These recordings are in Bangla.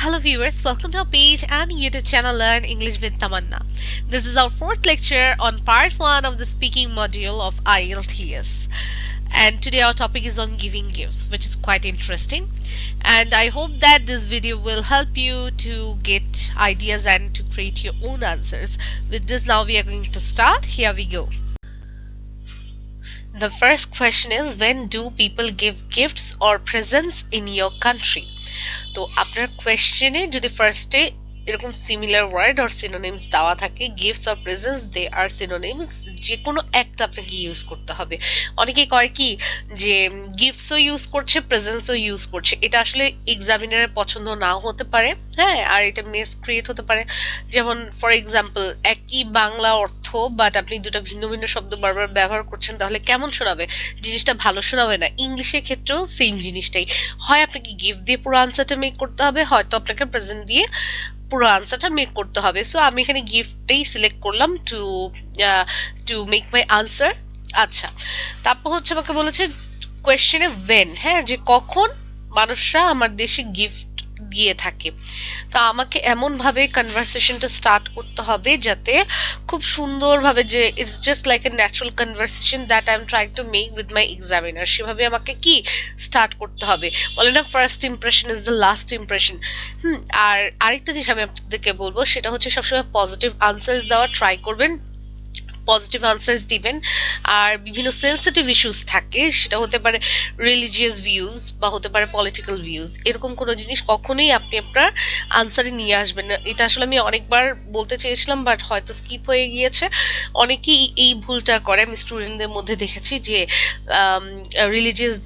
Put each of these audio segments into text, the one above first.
Hello viewers, welcome to our page and YouTube channel Learn English with Tamanna. This is our fourth lecture on part 1 of the speaking module of IELTS. And today our topic is on giving gifts, which is quite interesting. And I hope that this video will help you to get ideas and to create your own answers. With this, now we are going to start. Here we go. The first question is, when do people give gifts or presents in your country? তো আপনার কোয়েশ্চেনে যদি ফার্স্টে এরকম সিমিলার ওয়ার্ড অর সিনোনিমস দেওয়া থাকে, gifts or presents, they are synonyms, যে কোনো একটা আপনাকে ইউজ করতে হবে। অনেকেই করে কি যে গিফটসও ইউজ করছে, প্রেজেন্টসও ইউজ করছে, এটা আসলে এক্সামিনারের পছন্দ নাও হতে পারে, হ্যাঁ, আর এটা মেস ক্রিয়েট হতে পারে। যেমন ফর এক্সাম্পল, একই বাংলা অর্থ বাট আপনি দুটো ভিন্ন ভিন্ন শব্দ বারবার ব্যবহার করছেন, তাহলে কেমন শোনাবে? জিনিসটা ভালো শোনাবে না। ইংলিশের ক্ষেত্রেও সেম জিনিসটাই হয়, আপনাকে গিফট দিয়ে পুরো আনসারটা মেক করতে হবে, হয়তো আপনাকে প্রেজেন্ট দিয়ে পুরো আনসারটা মেক করতে হবে। সো আমি এখানে গিফটটাই সিলেক্ট করলাম টু মেক মাই আনসার। আচ্ছা, তারপর হচ্ছে আমাকে বলেছে কোয়েশ্চেনে ওয়েন, হ্যাঁ, যে কখন মানুষরা আমার দেশে গিফট দিয়ে থাকে। তো আমাকে এমনভাবে কনভারসেশনটা স্টার্ট করতে হবে যাতে খুব সুন্দরভাবে, যে it's just like a natural conversation that I am trying to make with my examiner, সেভাবে আমাকে কি স্টার্ট করতে হবে। বলে না, first impression is the last impression. আর আরেকটা জিনিস আমি আপনাদেরকে বলবো, সেটা হচ্ছে সবসময় পজিটিভ আনসার দেওয়ার ট্রাই করবেন, পজিটিভ আনসার দিবেন। আর বিভিন্ন সেন্সিটিভ ইস্যুস থাকে, সেটা হতে পারে রিলিজিয়াস ভিউজ বা হতে পারে পলিটিক্যাল ভিউজ, এরকম কোনো জিনিস কখনোই আপনি আপনার আনসারে নিয়ে আসবেন না। এটা আসলে আমি অনেকবার বলতে চেয়েছিলাম বাট হয়তো স্কিপ হয়ে গিয়েছে। অনেকেই এই ভুলটা করে, আমি স্টুডেন্টদের মধ্যে দেখেছি যে রিলিজিয়াস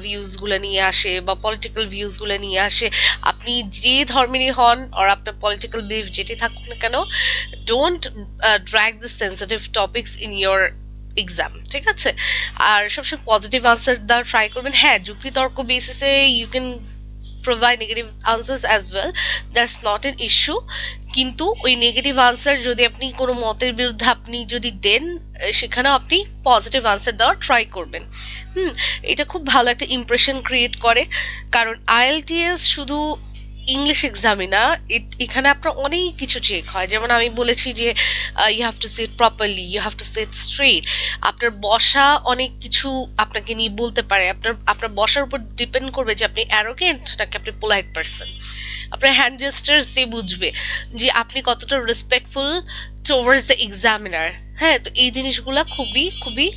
ভিউজগুলো নিয়ে আসে বা পলিটিক্যাল ভিউজগুলো নিয়ে আসে। আপনি যে ধর্মেরই হন আর আপনার পলিটিক্যাল বিলিফ যেটি থাকুক না কেন, don't drag the sensitive topics in your exam, ঠিক আছে? আর সবসময় পজিটিভ আনসার দেওয়ার ট্রাই করবেন। হ্যাঁ, যুক্তিতর্ক বেসিসে you can provide negative answers as well, that's not an issue. কিন্তু ওই নেগেটিভ আনসার যদি আপনি কোনো মতের বিরুদ্ধে আপনি যদি দেন, সেখানেও আপনি পজিটিভ আনসার দেওয়ার ট্রাই করবেন। এটা খুব ভালো একটা ইমপ্রেশন ক্রিয়েট করে, কারণ IELTS শুধু ইংলিশ এক্সামই না, এখানে আপনার অনেক কিছু চেক হয়। যেমন আমি বলেছি যে you have to sit properly, you have to sit straight. আপনার বসা অনেক কিছু আপনাকে নিয়ে বলতে পারে। আপনার বসার উপর ডিপেন্ড করবে যে আপনি অ্যারোগেন্ট নাকি আপনি পোলাইট পারসন। আপনার হ্যান্ড জেস্টার্স দিয়ে বুঝবে যে আপনি কতটা রেসপেক্টফুল টুয়ার্ডস দ্য এক্সামিনার। হ্যাঁ, তো এই জিনিসগুলো খুবই খুবই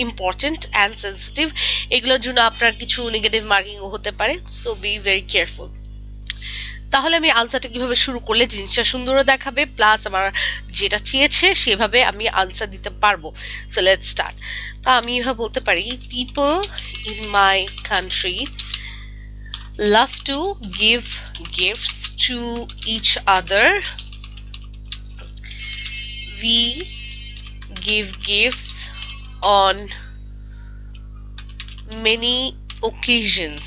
ইম্পর্টেন্ট অ্যান্ড সেন্সিটিভ। এগুলোর জন্য আপনার কিছু নেগেটিভ মার্কিংও হতে পারে, সো বি ভেরি কেয়ারফুল। তাহলে আমি আনসারটা কিভাবে শুরু করলে জিনিসটা সুন্দরও দেখাবে, প্লাস আমার যেটা চেয়েছে সেভাবে আমি আনসার দিতে পারবো। So let's start. তা আমি এভাবে বলতে পারি, people in my country love to give gifts to each other. We give gifts on many occasions,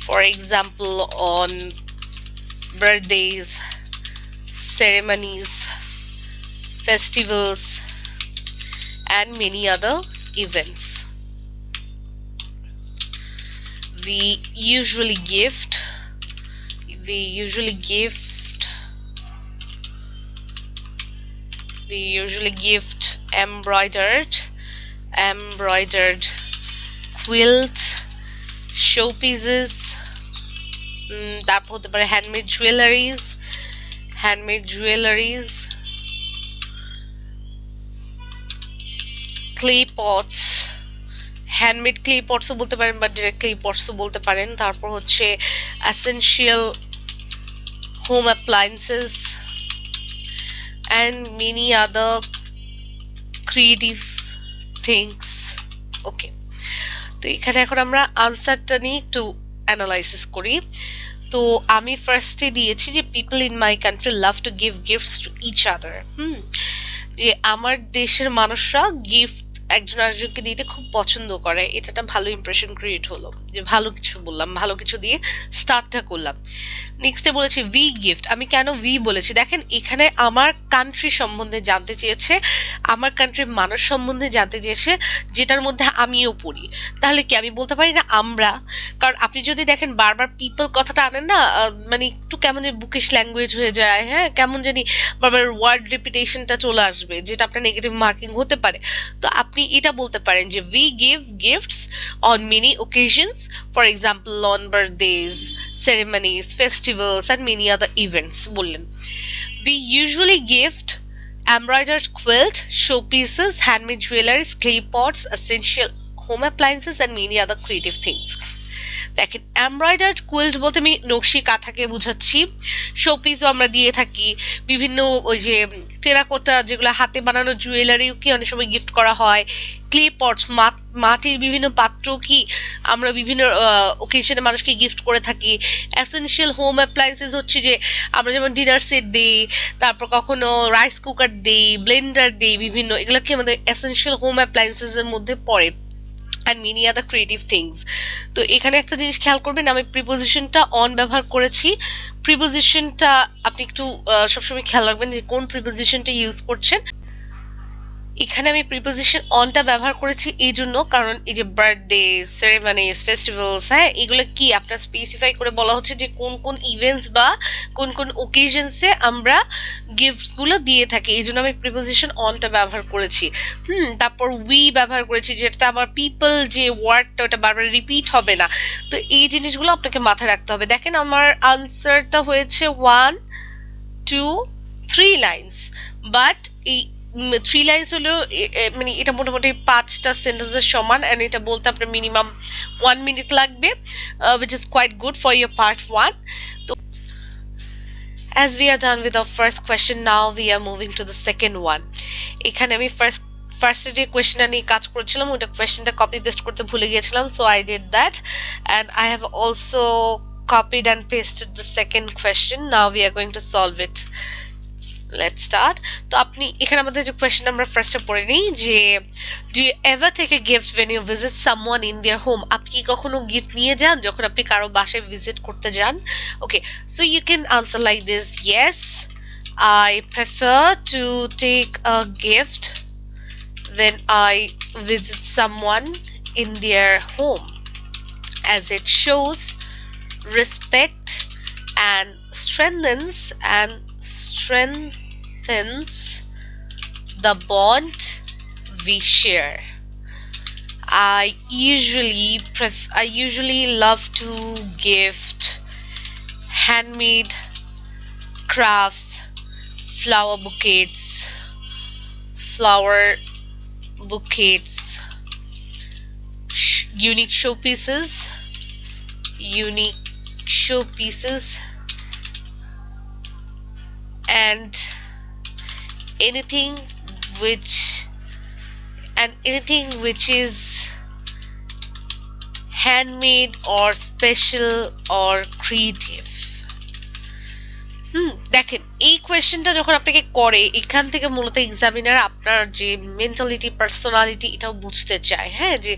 for example on birthdays, ceremonies, festivals and many other events. We usually gift embroidered quilt, showpieces, তারপর হতে পারে handmade jewelleries, clay pots, handmade clay পটসও বলতে পারেন বা ডিরেক্ট ক্লে পটসও বলতে পারেন। তারপর হচ্ছে essential home appliances and many other creative things. ওকে, তো এখানে এখন আমরা আনসারটা নিয়ে একটু অ্যানালাইসিস করি। তো আমি ফার্স্টে দিয়েছি যে people in my country love to give gifts to each other. যে আমার দেশের মানুষরা গিফট একজন আরেকজনকে দিতে খুব পছন্দ করে, এটা একটা ভালো ইমপ্রেশন ক্রিয়েট হলো যে ভালো কিছু বললাম, ভালো কিছু দিয়ে স্টার্টটা করলাম। নেক্সটে বলেছি ভি গিফট। আমি কেন ভি বলেছি দেখেন, এখানে আমার কান্ট্রি সম্বন্ধে জানতে চেয়েছে, আমার কান্ট্রির মানুষ সম্বন্ধে জানতে চেয়েছে, যেটার মধ্যে আমিও পড়ি। তাহলে কি আমি বলতে পারি না আমরা? কারণ আপনি যদি দেখেন বারবার পিপল কথাটা আনেন না, মানে একটু কেমন বুকিশ ল্যাঙ্গুয়েজ হয়ে যায়, হ্যাঁ কেমন জানি বারবার ওয়ার্ড রিপিটেশনটা চলে আসবে, যেটা আপনার নেগেটিভ মার্কিং হতে পারে। তো আপনি এটা বলতে পারেন যে we give gifts on many occasions, for example on birthdays, ceremonies, festivals, and many other events. বললেন we usually gift embroidered quilt, showpieces, handmade jewelries, clay pots, essential home appliances, and many other creative things. দেখেন এমব্রয়ডার্ড কুইল্ট বলতে আমি নকশি কাঁথাকে বুঝাচ্ছি, শোপিসও আমরা দিয়ে থাকি, বিভিন্ন ওই যে টেরাকোটা যেগুলো হাতে বানানো জুয়েলারিও কি অনেক সময় গিফট করা হয়, ক্লে পটস মাটির বিভিন্ন পাত্র কি আমরা বিভিন্ন ওকেশনে মানুষকে গিফট করে থাকি। এসেনশিয়াল হোম অ্যাপ্লায়েন্সেস হচ্ছে যে আমরা যেমন ডিনার সেট দিই, তারপর কখনো রাইস কুকার দিই, ব্লেন্ডার দিই, বিভিন্ন এগুলো কি আমাদের এসেনশিয়াল হোম অ্যাপ্লায়েন্সেসের মধ্যে পড়ে। And many other creative things. তো এখানে একটা জিনিস খেয়াল করবেন, আমি প্রিপোজিশনটা অন ব্যবহার করেছি। প্রিপোজিশনটা আপনি একটু সবসময় খেয়াল রাখবেন যে কোন প্রিপোজিশনটা ইউজ করছেন। এখানে আমি প্রিপোজিশন অনটা ব্যবহার করেছি এই জন্য, কারণ এই যে বার্থডে, সেরেমনিজ, ফেস্টিভ্যালস, হ্যাঁ এগুলো কি আপনার স্পেসিফাই করে বলা হচ্ছে যে কোন কোন ইভেন্টস বা কোন কোন ওকেশনসে আমরা গিফটসগুলো দিয়ে থাকি, এই জন্য আমি প্রিপোজিশন অনটা ব্যবহার করেছি। তারপর উই ব্যবহার করেছি, যেটা আমার পিপল যে ওয়ার্ডটা ওটা বারবার রিপিট হবে না। তো এই জিনিসগুলো আপনাকে মাথায় রাখতে হবে। দেখেন আমার আনসারটা হয়েছে 1 2 3 লাইন্স, বাট এই 3 লাইন্স হলেও মানে এটা মোটামুটি 5টা সেন্টেন্সের সমান, অ্যান্ড এটা বলতে আপনার মিনিমাম 1 মিনিট লাগবে, which is quite good for your part 1. তো as we are done with our first question, now we are moving to the second one. এখানে আমি ফার্স্টে যে কোয়েশ্চেনটা নিয়ে কাজ করেছিলাম ওটা কোয়েশ্চেনটা কপি পেস্ট করতে ভুলে গিয়েছিলাম, so I did that, and I have also copied and pasted the second question. Now we are going to solve it. Let's start. তো আপনি এখানে আমাদের যে কোয়েশ্চেন আমরা ফার্স্টে পড়ে নিই যে do you ever take a gift when you visit someone in their home? আপনি কি কখনো গিফট নিয়ে যান যখন আপনি কারো বাসায় ভিজিট করতে যান? Okay, so you can answer like this, yes I prefer to take a gift when I visit someone in their home, as it shows respect and strengthens the bond we share. I usually love to gift handmade crafts, flower bouquets, unique showpieces, and anything which is handmade or special or creative. দেখেন এই কোয়েশ্চেনটা যখন আপনাকে করে, এখান থেকে মূলত এক্সামিনার আপনার যে মেন্টালিটি, পার্সোনালিটি এটাও বুঝতে চায়, হ্যাঁ যে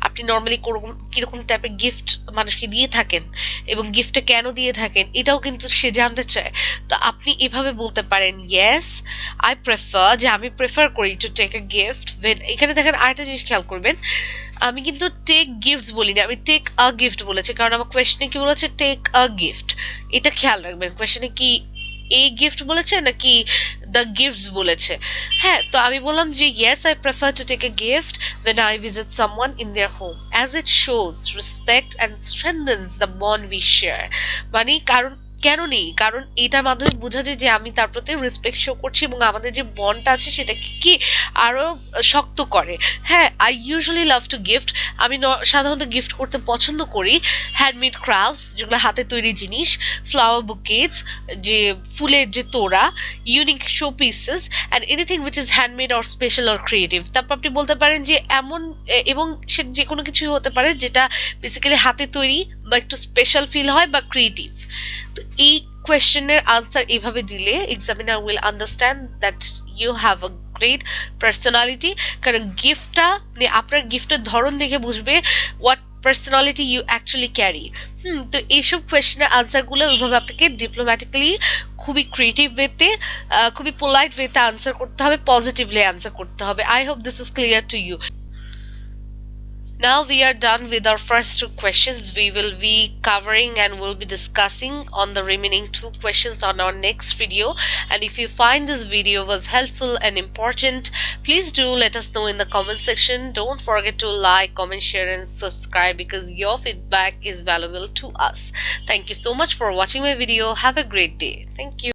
আপনি নর্মালি কিরকম টাইপের গিফট মানুষকে দিয়ে থাকেন এবং গিফটটা কেন দিয়ে থাকেন এটাও কিন্তু সে জানতে চায়। তো আপনি এভাবে বলতে পারেন, ইয়েস আই প্রেফার, যে আমি প্রেফার করি to take a gift when. এখানে দেখেন আরেকটা জিনিস খেয়াল করবেন, আমি কিন্তু টেক গিফটস বলিনি, আমি টেক আ গিফট বলেছি, কারণ আমার কোয়েশ্চনে কি বলেছে, টেক আ গিফট। এটা খেয়াল রাখবেন, কোয়েশ্চনে কি এ গিফট বলেছে নাকি দ্য গিফটস বলেছে। হ্যাঁ, তো আমি বললাম যে yes I prefer to take a gift when I visit someone in their home, as it shows respect and strengthens the bond we share. মানে কেন নেই, কারণ এটার মাধ্যমে বোঝা যায় যে আমি তার প্রতি রেসপেক্ট শো করছি এবং আমাদের যে বন্ডটা আছে সেটাকে কি আরো শক্ত করে। হ্যাঁ, I usually love to gift, আমি সাধারণত গিফট করতে পছন্দ করি হ্যান্ডমেড ক্রাফটস, যেগুলো হাতে তৈরি জিনিস, ফ্লাওয়ার বুকেটস, যে ফুলের যে তোড়া, unique show pieces, and anything which is handmade or special or creative. তারপর আপনি বলতে পারেন যে এমন, এবং সে যে কোনো কিছুই হতে পারে যেটা বেসিক্যালি হাতে তৈরি বা একটু স্পেশাল ফিল হয় বা ক্রিয়েটিভ। তো এই কোয়েশ্চেনের আনসার এভাবে দিলে examiner will understand that you have a great personality, কারণ গিফটটা আপনার গিফটের ধরন দেখে বুঝবে what personality you actually carry. তো এইসব কোয়েশ্চেনের আনসারগুলো ওইভাবে আপনাকে ডিপ্লোম্যাটিক্যালি খুবই ক্রিয়েটিভ ওয়েতে, খুবই পোলাইট ওয়েতে আনসার করতে হবে, পজিটিভলি আনসার করতে হবে। I hope this is clear to you. Now we are done with our first two questions. We will be covering and will be discussing on the remaining two questions on our next video. And if you find this video was helpful and important, please do let us know in the comment section. Don't forget to like, comment, share and subscribe because your feedback is valuable to us. Thank you so much for watching my video. Have a great day. Thank you.